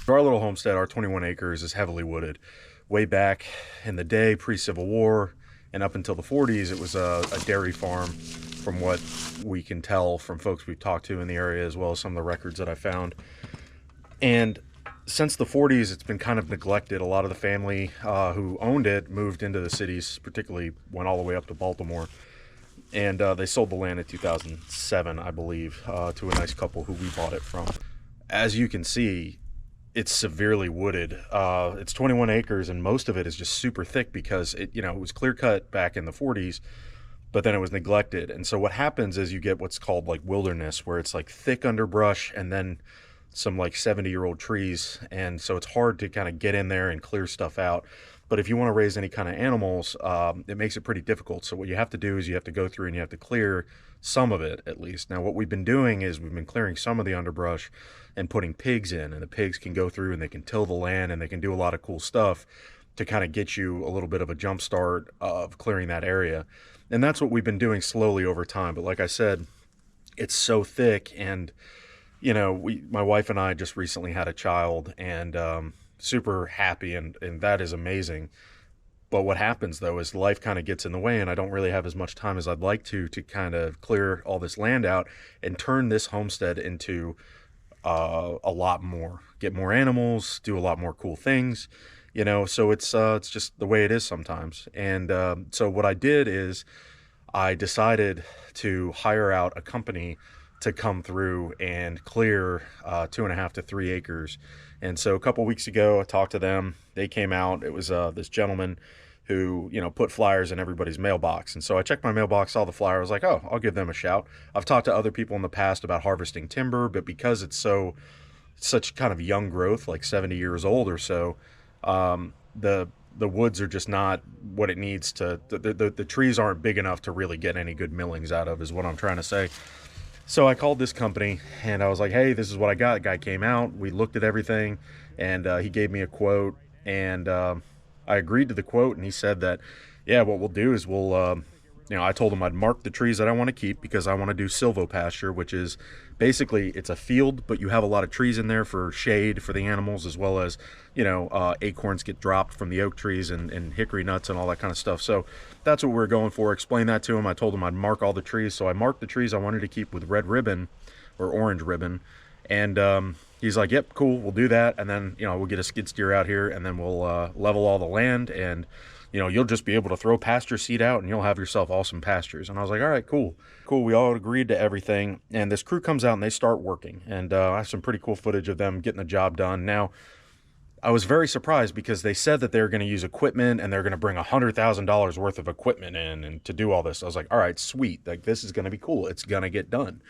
Our little homestead, our 21 acres, is heavily wooded. Way back in the day, pre-Civil War, and up until the 40s, it was a dairy farm, from what we can tell from folks we've talked to in the area, as well as some of the records that I found. And since the 40s, it's been kind of neglected. A lot of the family who owned it moved into the cities, particularly went all the way up to Baltimore. And they sold the land in 2007, I believe, to a nice couple who we bought it from. As you can see, it's severely wooded. It's 21 acres, and most of it is just super thick because it was clear cut back in the 40s, but then it was neglected. And so what happens is you get what's called like wilderness, where it's like thick underbrush and then some like 70-year-old trees. And so it's hard to kind of get in there and clear stuff out. But if you want to raise any kind of animals, it makes it pretty difficult. So what you have to do is you have to go through and you have to clear some of it at least. Now, what we've been doing is we've been clearing some of the underbrush and putting pigs in, and the pigs can go through and they can till the land and they can do a lot of cool stuff to kind of get you a little bit of a jump start of clearing that area. And that's what we've been doing slowly over time. But like I said, it's so thick, and my wife and I just recently had a child, and super happy, and that is amazing. But what happens though is life kind of gets in the way, and I don't really have as much time as I'd like to kind of clear all this land out and turn this homestead into a lot more, get more animals, do a lot more cool things, so it's just the way it is sometimes. And so what I did is I decided to hire out a company to come through and clear 2.5 to 3 acres. And so a couple weeks ago, I talked to them. They came out. It was this gentleman who, put flyers in everybody's mailbox. And so I checked my mailbox, saw the flyer. I was like, oh, I'll give them a shout. I've talked to other people in the past about harvesting timber, but because it's such kind of young growth, like 70 years old or so, the woods are just not what it needs to. The trees aren't big enough to really get any good millings out of, is what I'm trying to say. So I called this company and I was like, hey, this is what I got. The guy came out, we looked at everything, and he gave me a quote, and I agreed to the quote, and he said that, yeah, what we'll do is I told him I'd mark the trees that I want to keep because I want to do silvopasture, which is basically it's a field, but you have a lot of trees in there for shade for the animals, as well as, acorns get dropped from the oak trees and hickory nuts and all that kind of stuff. So that's what we're going for. Explain that to him. I told him I'd mark all the trees. So I marked the trees I wanted to keep with red ribbon or orange ribbon. And he's like, yep, cool, we'll do that. And then, we'll get a skid steer out here, and then we'll level all the land, and you'll just be able to throw pasture seed out and you'll have yourself awesome pastures. And I was like, all right, cool. We all agreed to everything. And this crew comes out and they start working. And I have some pretty cool footage of them getting the job done. Now, I was very surprised because they said that they're going to use equipment and they're going to bring $100,000 worth of equipment in and to do all this. I was like, all right, sweet. Like, this is going to be cool. It's going to get done.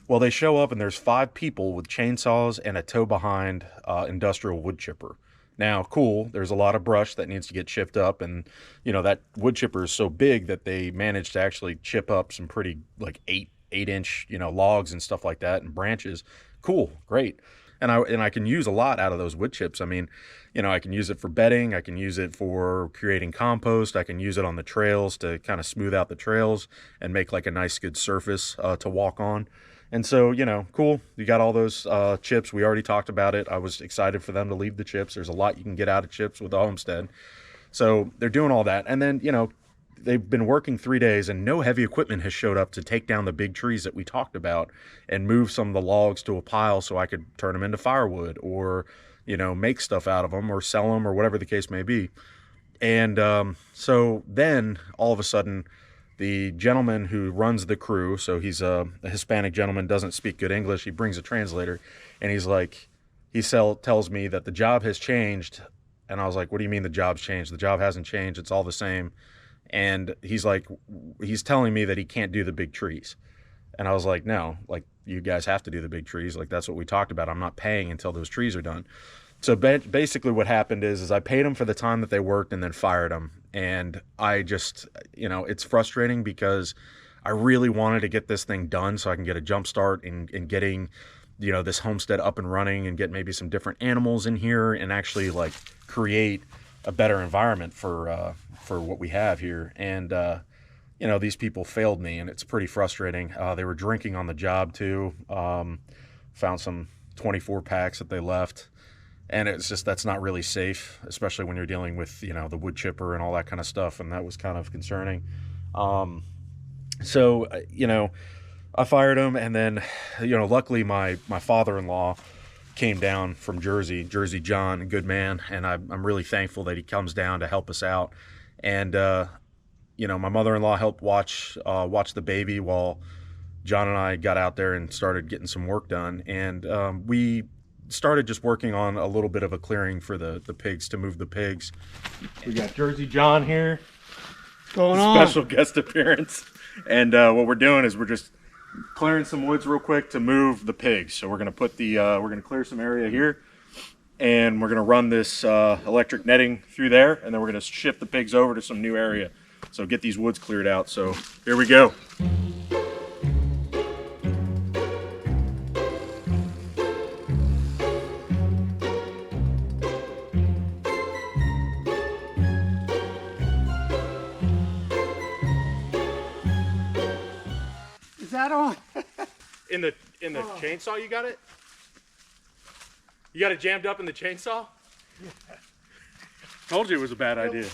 Well, they show up and there's 5 people with chainsaws and a tow behind industrial wood chipper. Now, cool, there's a lot of brush that needs to get chipped up, and that wood chipper is so big that they managed to actually chip up some pretty like 8-inch logs and stuff like that, and branches. Cool, great. And I can use a lot out of those wood chips. I mean, I can use it for bedding, I can use it for creating compost, I can use it on the trails to kind of smooth out the trails and make like a nice good surface to walk on. And so, cool. You got all those chips. We already talked about it. I was excited for them to leave the chips. There's a lot you can get out of chips with the Homestead. So they're doing all that. And then, they've been working 3 days and no heavy equipment has showed up to take down the big trees that we talked about and move some of the logs to a pile so I could turn them into firewood or, make stuff out of them or sell them or whatever the case may be. And so then all of a sudden, the gentleman who runs the crew, so he's a Hispanic gentleman, doesn't speak good English. He brings a translator, and he's like, tells me that the job has changed. And I was like, what do you mean the job's changed? The job hasn't changed. It's all the same. And he's like, he's telling me that he can't do the big trees. And I was like, no, like, you guys have to do the big trees. Like, that's what we talked about. I'm not paying until those trees are done. So basically what happened is I paid them for the time that they worked and then fired them. And I just, it's frustrating because I really wanted to get this thing done so I can get a jump start in getting, this homestead up and running and get maybe some different animals in here and actually like create a better environment for what we have here. And, these people failed me, and it's pretty frustrating. They were drinking on the job too. Found some 24 packs that they left. and it's just, that's not really safe, especially when you're dealing with, you know, the wood chipper and all that kind of stuff, and that was kind of concerning. So you know, I fired him, and then, you know, luckily my father-in-law came down from Jersey John, a good man, and I'm really thankful that he comes down to help us out. And you know, my mother-in-law helped watch the baby while John and I got out there and started getting some work done. And we started just working on a little bit of a clearing for the pigs, to move the pigs. We got Jersey John here, Going on. special guest appearance. And what we're doing is we're just clearing some woods real quick to move the pigs. So we're gonna put the we're gonna clear some area here, and we're gonna run this electric netting through there, and then we're gonna shift the pigs over to some new area. So get these woods cleared out. So here we go. Is that on? In the chainsaw, you got it? You got it jammed up in the chainsaw? Told you it was a bad idea.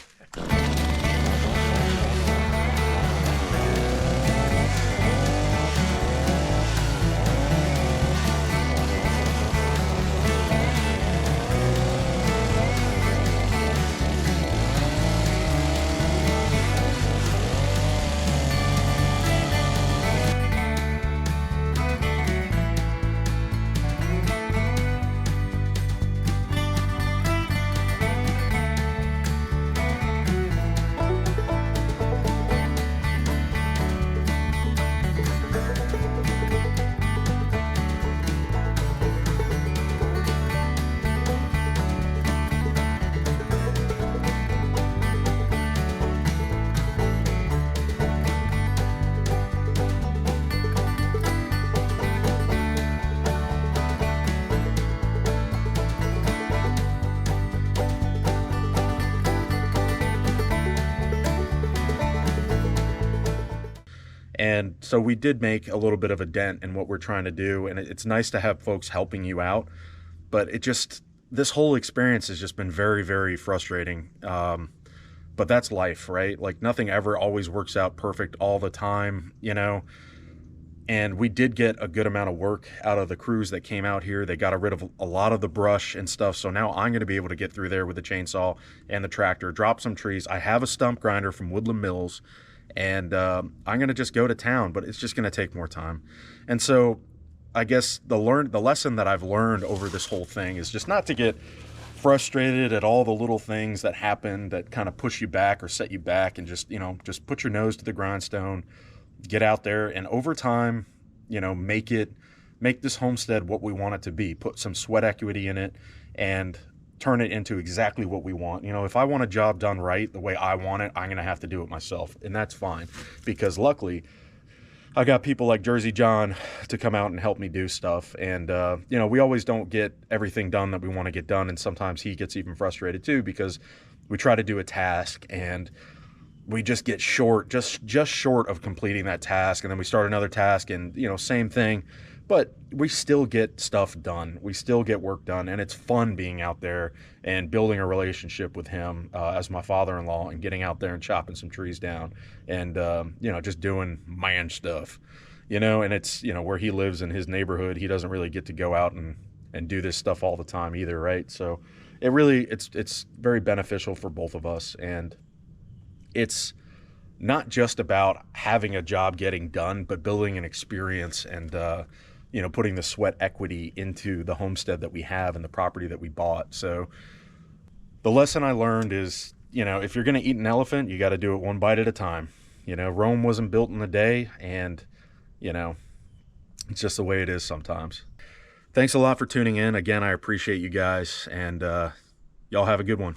And so we did make a little bit of a dent in what we're trying to do. And it's nice to have folks helping you out. But this whole experience has just been very, very frustrating. But that's life, right? Like, nothing ever always works out perfect all the time, you know? And we did get a good amount of work out of the crews that came out here. They got rid of a lot of the brush and stuff. So now I'm going to be able to get through there with the chainsaw and the tractor, drop some trees. I have a stump grinder from Woodland Mills. And I'm going to just go to town, but it's just going to take more time. And so I guess the lesson that I've learned over this whole thing is just not to get frustrated at all the little things that happen that kind of push you back or set you back, and just, you know, just put your nose to the grindstone, get out there, and over time, you know, make this homestead what we want it to be, put some sweat equity in it, and turn it into exactly what we want. You know, if I want a job done right the way I want it, I'm going to have to do it myself. And that's fine, because luckily I got people like Jersey John to come out and help me do stuff. And, you know, we always don't get everything done that we want to get done. And sometimes he gets even frustrated too, because we try to do a task and we just get short, just short of completing that task. And then we start another task, and, you know, same thing. But we still get stuff done. We still get work done, and it's fun being out there and building a relationship with him as my father-in-law, and getting out there and chopping some trees down, and you know, just doing man stuff, you know. And it's, you know, where he lives in his neighborhood, he doesn't really get to go out and do this stuff all the time either, right? So it's very beneficial for both of us, and it's not just about having a job getting done, but building an experience, and you know, putting the sweat equity into the homestead that we have and the property that we bought. So the lesson I learned is, you know, if you're going to eat an elephant, you got to do it one bite at a time. You know, Rome wasn't built in a day, and, you know, it's just the way it is sometimes. Thanks a lot for tuning in. Again, I appreciate you guys, and y'all have a good one.